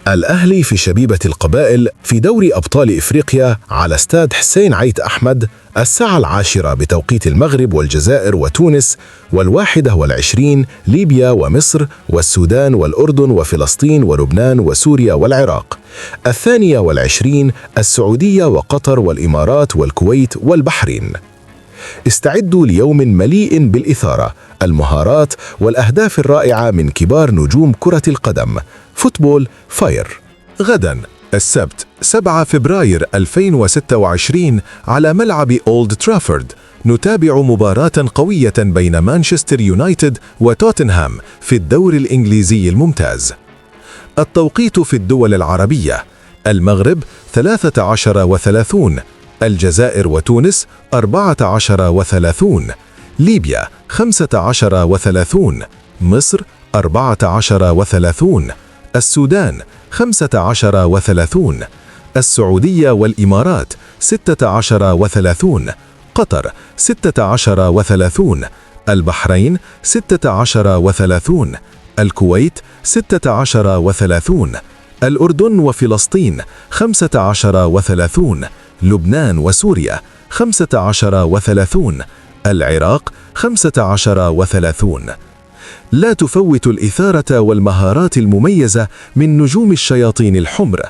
الأهلي في شبيبة القبائل في دوري أبطال إفريقيا على استاد حسين عيت أحمد 10:10 بتوقيت المغرب والجزائر وتونس، 21:20 ليبيا ومصر والسودان والأردن وفلسطين ولبنان وسوريا والعراق، 22:20 السعودية وقطر والإمارات والكويت والبحرين. استعدوا ليوم مليء بالإثارة، المهارات والأهداف الرائعة من كبار نجوم كرة القدم. فوتبول فاير. غدا السبت 7 فبراير 2026 على ملعب أولد ترافورد نتابع مباراة قوية بين مانشستر يونايتد وتوتنهام في الدوري الإنجليزي الممتاز. التوقيت في الدول العربية: المغرب 13:30، الجزائر وتونس 14:30، ليبيا 15:30، مصر 14:30، السودان 15:30، السعودية والإمارات 16:30، قطر 16:30، البحرين 16:30، الكويت 16:30، الأردن وفلسطين 15:30، لبنان وسوريا 15:30، العراق 15:30. لا تفوتوا الإثارة والمهارات المميزة من نجوم الشياطين الحمر.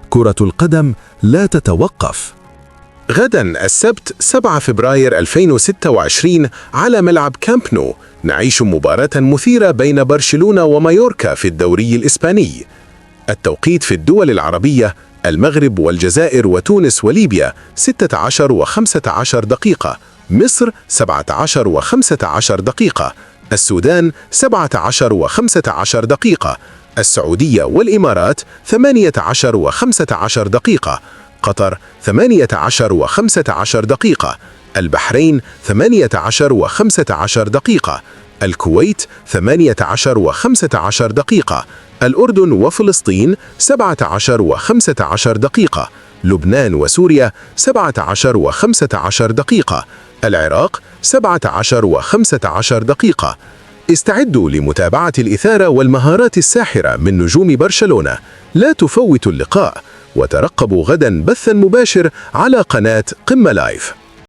كرة القدم لا تتوقف. غدا السبت 7 فبراير 2026 على ملعب كامب نو نعيش مباراة مثيرة بين برشلونة ومايوركا في الدوري الإسباني. التوقيت في الدول العربية: المغرب والجزائر وتونس وليبيا 16:15 دقيقة، مصر 17:15 دقيقة، السودان 17:15 دقيقة، السعودية والإمارات 18:15 دقيقة، قطر 18:15 دقيقة، البحرين 18:15 دقيقة، الكويت 18:15 دقيقة، الأردن وفلسطين 17:15 دقيقة، لبنان وسوريا 17:15 دقيقة، العراق 17:15 دقيقة. استعدوا لمتابعة الإثارة والمهارات الساحرة من نجوم برشلونة. لا تفوتوا اللقاء، وترقبوا غدا بثا مباشر على قناة قمة لايف.